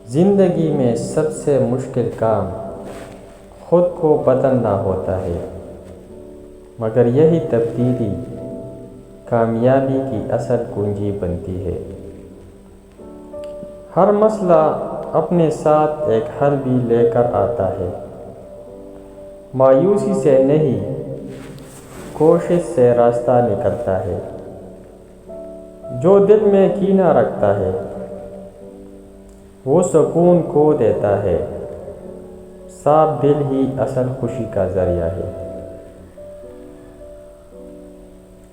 زندگی میں سب سے مشکل کام خود کو بدلنا ہوتا ہے، مگر یہی تبدیلی کامیابی کی اصل کنجی بنتی ہے۔ ہر مسئلہ اپنے ساتھ ایک حل بھی لے کر آتا ہے۔ مایوسی سے نہیں، کوشش سے راستہ نکلتا ہے۔ جو دل میں کینہ رکھتا ہے وہ سکون کھو دیتا ہے۔ صاف دل ہی اصل خوشی کا ذریعہ ہے۔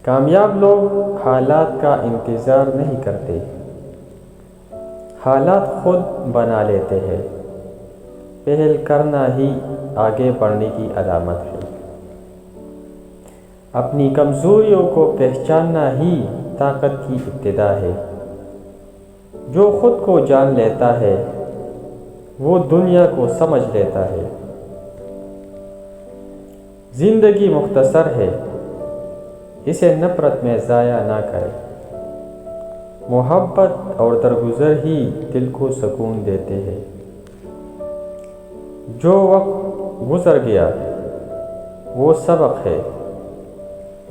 کامیاب لوگ حالات کا انتظار نہیں کرتے، حالات خود بنا لیتے ہیں۔ پہل کرنا ہی آگے بڑھنے کی علامت ہے۔ اپنی کمزوریوں کو پہچاننا ہی طاقت کی ابتدا ہے۔ جو خود کو جان لیتا ہے وہ دنیا کو سمجھ لیتا ہے۔ زندگی مختصر ہے، اسے نفرت میں ضائع نہ کرے۔ محبت اور درگزر ہی دل کو سکون دیتے ہیں۔ جو وقت گزر گیا وہ سبق ہے،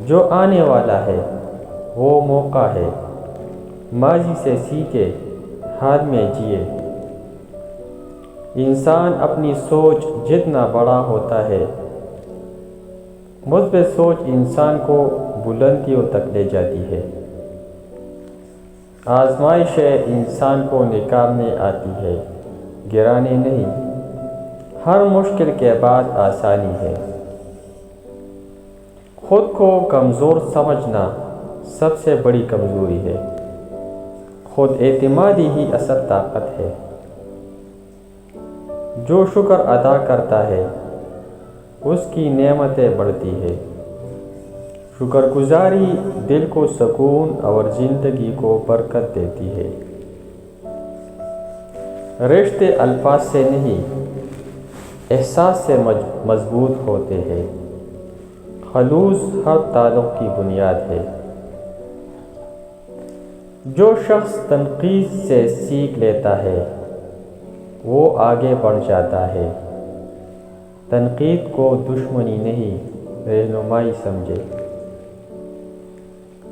جو آنے والا ہے وہ موقع ہے۔ ماضی سے سیکھے، حال میں جیے۔ انسان اپنی سوچ جتنا بڑا ہوتا ہے، مثبت سوچ انسان کو بلندیوں تک لے جاتی ہے۔ آزمائشیں انسان کو نکالنے آتی ہے، گرانے نہیں۔ ہر مشکل کے بعد آسانی ہے۔ خود کو کمزور سمجھنا سب سے بڑی کمزوری ہے۔ خود اعتمادی ہی اصل طاقت ہے۔ جو شکر ادا کرتا ہے اس کی نعمتیں بڑھتی ہے۔ شکر گزاری دل کو سکون اور زندگی کو برکت دیتی ہے۔ رشتے الفاظ سے نہیں، احساس سے مضبوط ہوتے ہیں۔ خلوص ہر تعلق کی بنیاد ہے۔ جو شخص تنقید سے سیکھ لیتا ہے وہ آگے بڑھ جاتا ہے۔ تنقید کو دشمنی نہیں، رہنمائی سمجھے۔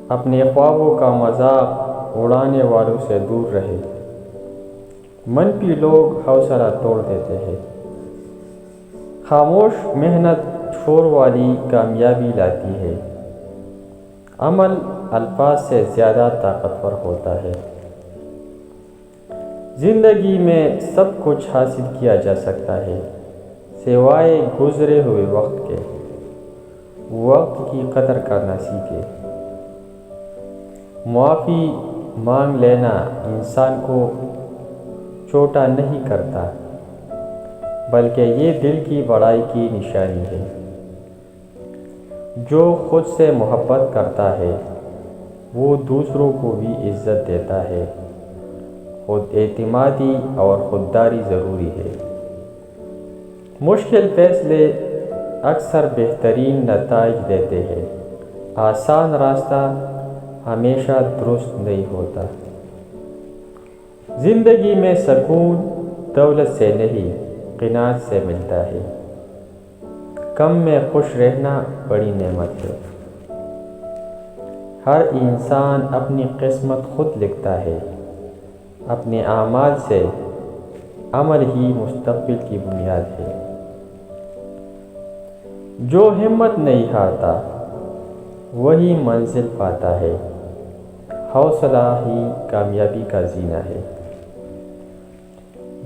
اپنے خوابوں کا مذاق اڑانے والوں سے دور رہے۔ منفی لوگ حوصلہ توڑ دیتے ہیں۔ خاموش محنت شور والی کامیابی لاتی ہے۔ عمل الفاظ سے زیادہ طاقتور ہوتا ہے۔ زندگی میں سب کچھ حاصل کیا جا سکتا ہے سوائے گزرے ہوئے وقت کے۔ وقت کی قدر کرنا سیکھے۔ معافی مانگ لینا انسان کو چھوٹا نہیں کرتا، بلکہ یہ دل کی بڑائی کی نشانی ہے۔ جو خود سے محبت کرتا ہے وہ دوسروں کو بھی عزت دیتا ہے۔ خود اعتمادی اور خودداری ضروری ہے۔ مشکل فیصلے اکثر بہترین نتائج دیتے ہیں۔ آسان راستہ ہمیشہ درست نہیں ہوتا۔ زندگی میں سکون دولت سے نہیں، قناعت سے ملتا ہے۔ کم میں خوش رہنا بڑی نعمت ہے۔ ہر انسان اپنی قسمت خود لکھتا ہے۔ اپنے اعمال سے عمل ہی مستقبل کی بنیاد ہے۔ جو ہمت نہیں ہارتا وہی منزل پاتا ہے۔ حوصلہ ہی کامیابی کا زینہ ہے۔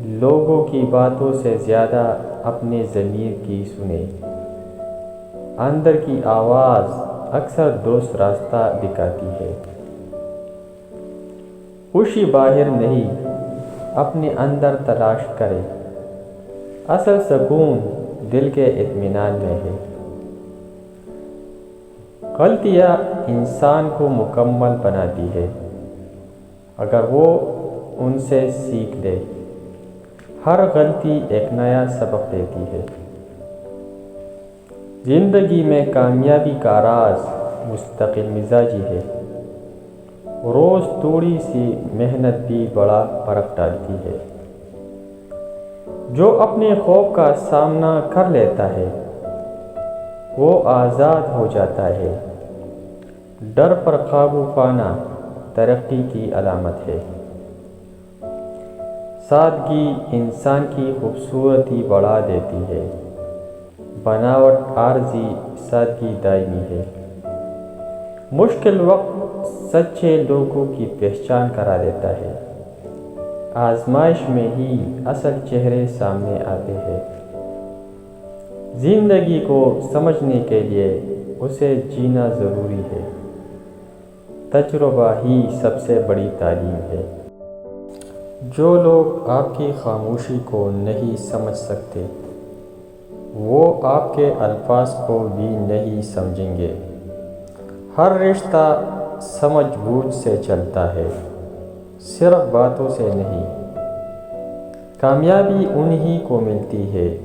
لوگوں کی باتوں سے زیادہ اپنے ضمیر کی سنیں۔ اندر کی آواز اکثر درست راستہ دکھاتی ہے۔ خوشی باہر نہیں، اپنے اندر تلاش کرے۔ اصل سکون دل کے اطمینان میں ہے۔ غلطیاں انسان کو مکمل بناتی ہے اگر وہ ان سے سیکھ لے۔ ہر غلطی ایک نیا سبق دیتی ہے۔ زندگی میں کامیابی کا راز مستقل مزاجی ہے۔ روز تھوڑی سی محنت بھی بڑا فرق ڈالتی ہے۔ جو اپنے خوف کا سامنا کر لیتا ہے وہ آزاد ہو جاتا ہے۔ ڈر پر قابو پانا ترقی کی علامت ہے۔ سادگی انسان کی خوبصورتی بڑھا دیتی ہے۔ بناوٹ عارضی، سادگی دائمی ہے۔ مشکل وقت سچے لوگوں کی پہچان کرا دیتا ہے۔ آزمائش میں ہی اصل چہرے سامنے آتے ہیں۔ زندگی کو سمجھنے کے لیے اسے جینا ضروری ہے۔ تجربہ ہی سب سے بڑی تعلیم ہے۔ جو لوگ آپ کی خاموشی کو نہیں سمجھ سکتے وہ آپ کے الفاظ کو بھی نہیں سمجھیں گے۔ ہر رشتہ سمجھ بوجھ سے چلتا ہے، صرف باتوں سے نہیں۔ کامیابی انہی کو ملتی ہے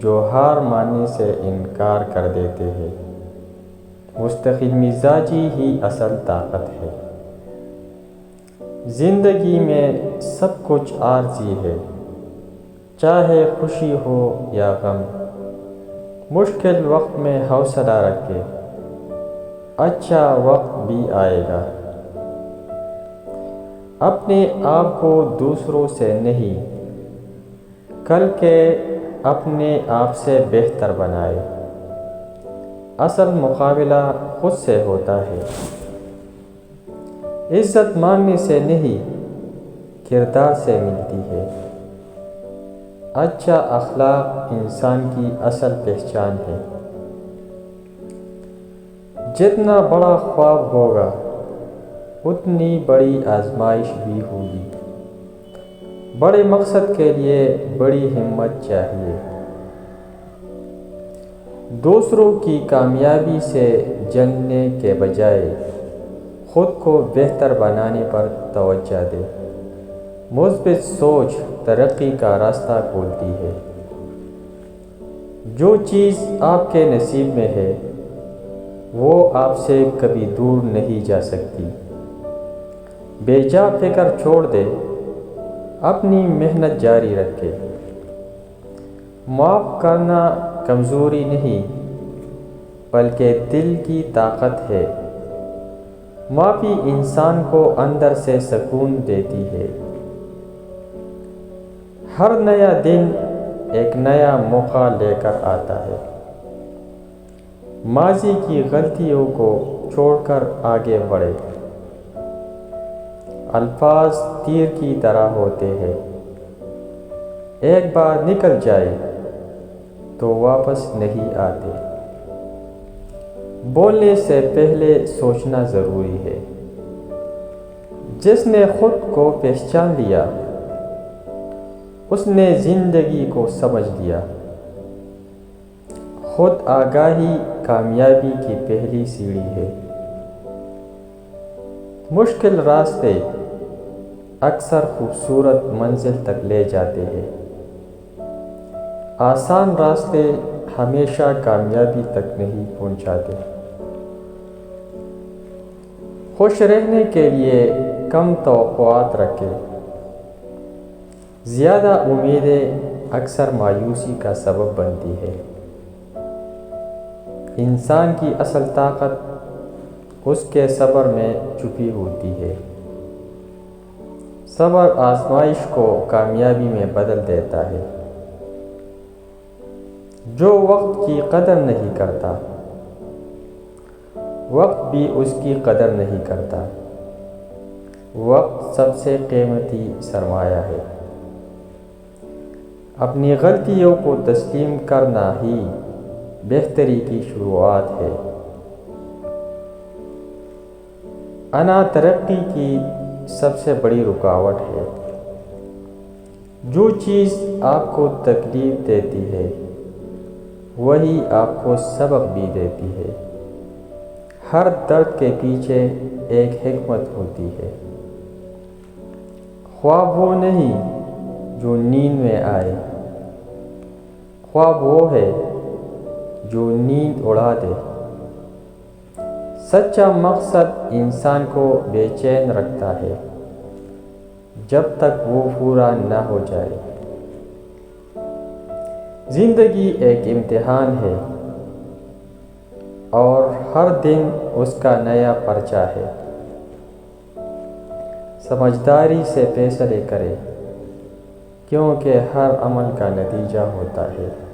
جو ہار ماننے سے انکار کر دیتے ہیں۔ مستقل مزاجی ہی اصل طاقت ہے۔ زندگی میں سب کچھ عارضی ہے، چاہے خوشی ہو یا غم۔ مشکل وقت میں حوصلہ رکھے، اچھا وقت بھی آئے گا۔ اپنے آپ کو دوسروں سے نہیں کل کے اپنے آپ سے بہتر بنائے۔ اصل مقابلہ خود سے ہوتا ہے۔ عزت مانگنے سے نہیں کردار سے ملتی ہے۔ اچھا اخلاق انسان کی اصل پہچان ہے۔ جتنا بڑا خواب ہوگا اتنی بڑی آزمائش بھی ہوگی۔ بڑے مقصد کے لیے بڑی ہمت چاہیے۔ دوسروں کی کامیابی سے جلنے کے بجائے خود کو بہتر بنانے پر توجہ دے۔ مثبت سوچ ترقی کا راستہ کھولتی ہے۔ جو چیز آپ کے نصیب میں ہے وہ آپ سے کبھی دور نہیں جا سکتی۔ بے جا فکر چھوڑ دے، اپنی محنت جاری رکھے۔ معاف کرنا کمزوری نہیں بلکہ دل کی طاقت ہے۔ معافی انسان کو اندر سے سکون دیتی ہے۔ ہر نیا دن ایک نیا موقع لے کر آتا ہے۔ ماضی کی غلطیوں کو چھوڑ کر آگے بڑھے۔ الفاظ تیر کی طرح ہوتے ہیں، ایک بار نکل جائے تو واپس نہیں آتے۔ بولنے سے پہلے سوچنا ضروری ہے۔ جس نے خود کو پہچان لیا اس نے زندگی کو سمجھ لیا۔ خود آگاہی کامیابی کی پہلی سیڑھی ہے۔ مشکل راستے اکثر خوبصورت منزل تک لے جاتے ہیں۔ آسان راستے ہمیشہ کامیابی تک نہیں پہنچاتے۔ خوش رہنے کے لیے کم توقعات رکھیں۔ زیادہ امیدیں اکثر مایوسی کا سبب بنتی ہے۔ انسان کی اصل طاقت اس کے صبر میں چھپی ہوتی ہے۔ صبر آزمائش کو کامیابی میں بدل دیتا ہے۔ جو وقت کی قدر نہیں کرتا وقت بھی اس کی قدر نہیں کرتا۔ وقت سب سے قیمتی سرمایہ ہے۔ اپنی غلطیوں کو تسلیم کرنا ہی بہتری کی شروعات ہے۔ انا ترقی کی سب سے بڑی رکاوٹ ہے۔ جو چیز آپ کو تکلیف دیتی ہے وہی آپ کو سبق بھی دیتی ہے۔ ہر درد کے پیچھے ایک حکمت ہوتی ہے۔ خواب وہ نہیں جو نیند میں آئے، خواب وہ ہے جو نیند اڑا دے۔ سچا مقصد انسان کو بے چین رکھتا ہے جب تک وہ پورا نہ ہو جائے۔ زندگی ایک امتحان ہے اور ہر دن اس کا نیا پرچہ ہے۔ سمجھداری سے فیصلے کرے کیونکہ ہر عمل کا نتیجہ ہوتا ہے۔